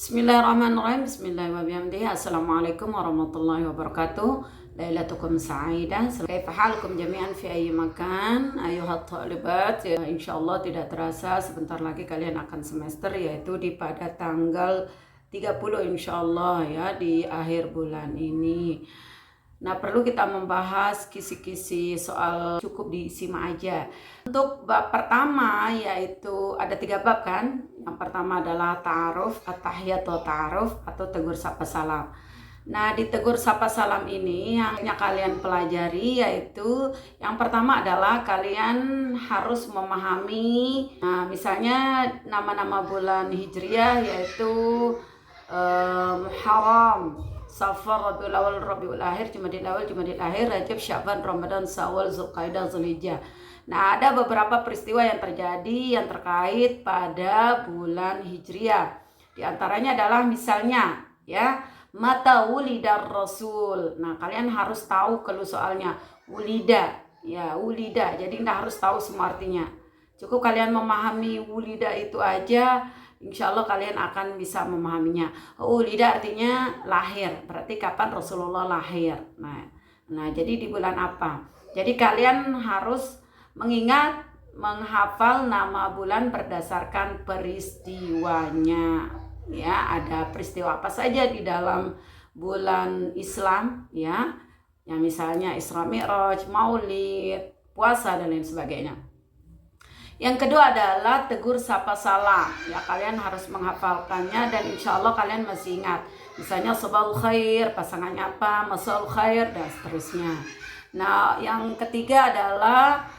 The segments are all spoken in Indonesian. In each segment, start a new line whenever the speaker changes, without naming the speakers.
Bismillahirrahmanirrahim. Bismillahirrahmanirrahim. Assalamualaikum warahmatullahi wabarakatuh. Lailatukum sa'idah. Kaifa halukum jami'an fi ayyi makan ayuhat thalibat. Insyaallah tidak terasa sebentar lagi kalian akan semester, yaitu pada tanggal 30 insyaallah ya, di akhir bulan ini. Nah, perlu kita membahas kisi-kisi soal, cukup disimak aja. Untuk bab pertama, yaitu ada 3 bab kan. Yang pertama adalah ta'aruf, at-tahiyat atau ta'aruf, atau tegur sapa salam. Nah, di tegur sapa salam ini yang kalian pelajari, yaitu yang pertama adalah kalian harus memahami, nah misalnya nama-nama bulan hijriah, yaitu Muharram, Safar, Rabiul Awal, Rabiul Akhir, Jumadil Awal, Jumadil Akhir, Rajab, Sya'ban, Ramadan, Syawal, Zulqa'dah, Zulhijjah. Nah, ada beberapa peristiwa yang terjadi yang terkait pada bulan Hijriah. Di antaranya adalah misalnya ya, mata wulidar Rasul. Nah, kalian harus tahu kalau soalnya wulida, ya wulida. Jadi nggak harus tahu semua artinya. Cukup kalian memahami wulida itu aja, insya Allah kalian akan bisa memahaminya. Wulida artinya lahir, berarti kapan Rasulullah lahir. Nah, jadi di bulan apa? Jadi kalian harus mengingat, menghafal nama bulan berdasarkan peristiwanya. Ya, ada peristiwa apa saja di dalam bulan Islam ya. Yang misalnya Isra Mi'raj, Maulid, puasa dan lain sebagainya. Yang kedua adalah tegur sapa salam. Ya, kalian harus menghafalkannya dan insya Allah kalian masih ingat. Misalnya sabahul khair, pasangannya apa, masaul khair, dan seterusnya. Nah, yang ketiga adalah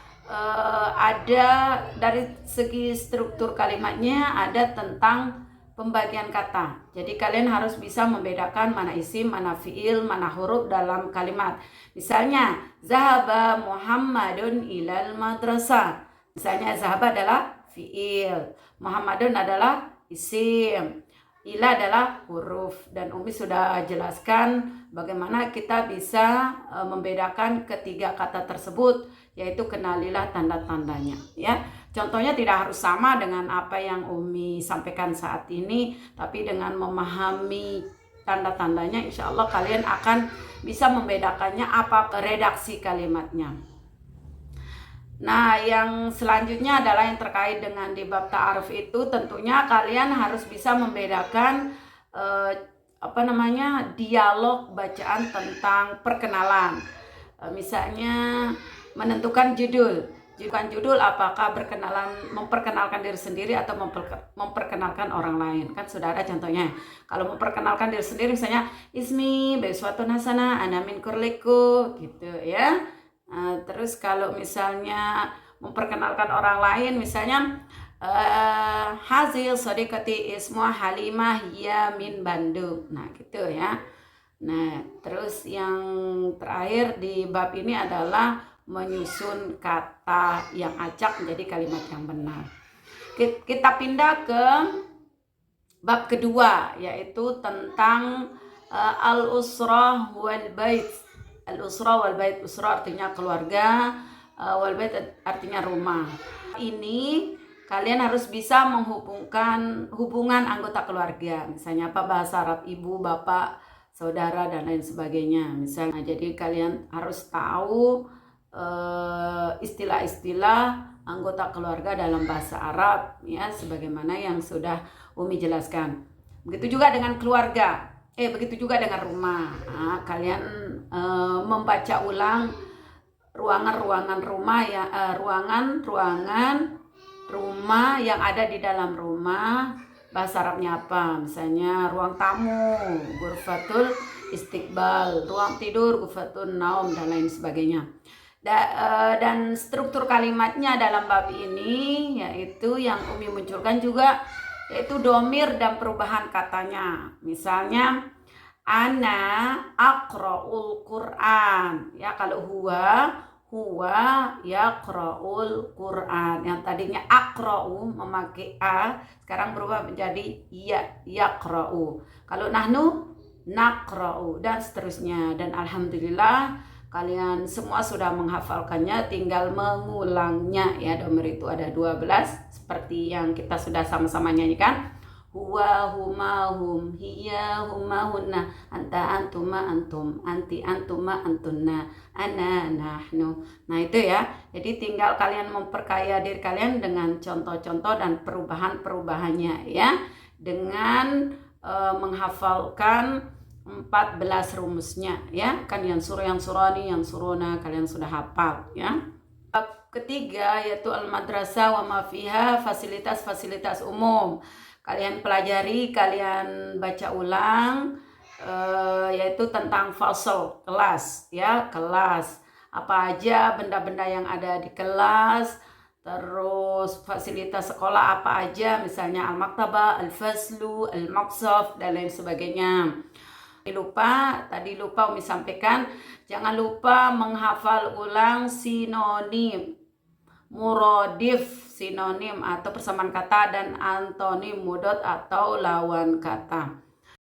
ada dari segi struktur kalimatnya, ada tentang pembagian kata. Jadi kalian harus bisa membedakan mana isim, mana fiil, mana huruf dalam kalimat. Misalnya, zahaba Muhammadun ilal madrasah. Misalnya zahaba adalah fiil, Muhammadun adalah isim, ila adalah huruf. Dan Umi sudah jelaskan bagaimana kita bisa membedakan ketiga kata tersebut, yaitu kenalilah tanda-tandanya ya. Contohnya tidak harus sama dengan apa yang Umi sampaikan saat ini, tapi dengan memahami tanda-tandanya insya Allah kalian akan bisa membedakannya apa redaksi kalimatnya. Nah, yang selanjutnya adalah yang terkait dengan di bab ta'aruf itu, tentunya kalian harus bisa membedakan dialog bacaan tentang perkenalan. Misalnya menentukan judul. Judul apakah memperkenalkan diri sendiri atau memperkenalkan orang lain. Kan sudah ada contohnya. Kalau memperkenalkan diri sendiri misalnya ismi Baiswatun Hasanah ana min kurliku gitu ya. Terus kalau misalnya memperkenalkan orang lain misalnya Hazil Sadiqati ismu Halimah hiya min Bandung. Nah, gitu ya. Nah, terus yang terakhir di bab ini adalah menyusun kata yang acak menjadi kalimat yang benar. Kita pindah ke bab kedua, yaitu tentang al-usrah wal bait. Al-usrah wal bait, usrah artinya keluarga, wal bait artinya rumah. Ini kalian harus bisa menghubungkan hubungan anggota keluarga. Misalnya apa, bahasa Arab, ibu, bapak, saudara dan lain sebagainya. Misalnya, jadi kalian harus tahu istilah-istilah anggota keluarga dalam bahasa Arab ya, sebagaimana yang sudah Umi jelaskan. Begitu juga dengan keluarga, begitu juga dengan rumah. Nah, kalian membaca ulang ruangan rumah ya, ruangan rumah yang ada di dalam rumah, bahasa Arabnya apa? Misalnya ruang tamu, ghurfatul istiqbal, ruang tidur, ghurfatun naum, dan lain sebagainya. Dan struktur kalimatnya dalam bab ini, yaitu yang Umi munculkan juga, yaitu domir dan perubahan katanya. Misalnya ana aqra'ul Qur'an ya, kalau huwa yaqra'ul Qur'an. Yang tadinya aqra'u memakai a, sekarang berubah menjadi yaqra'u. Kalau nahnu naqra'u, dan seterusnya. Dan alhamdulillah kalian semua sudah menghafalkannya, tinggal mengulangnya ya. Domir itu ada 12 seperti yang kita sudah sama-sama nyanyikan. huwa huma hum, hiya huma hunna, anta antuma antum, anti antuma antunna, ana nahnu. Nah itu ya, jadi tinggal kalian memperkaya diri kalian dengan contoh-contoh dan perubahan-perubahannya ya, dengan menghafalkan 14 rumusnya ya, kan yang surani, yang surona kalian sudah hafal ya. Ketiga yaitu al-madrasah wa ma fiha, fasilitas-fasilitas umum. Kalian pelajari, kalian baca ulang, yaitu tentang fasal, kelas ya, kelas apa aja benda-benda yang ada di kelas, terus fasilitas sekolah apa aja, misalnya al-maktabah, al-faslu, al-maqsaf dan lain sebagainya. Tadi lupa Umi sampaikan, jangan lupa menghafal ulang sinonim, muradif sinonim atau persamaan kata, dan antonim mudot atau lawan kata.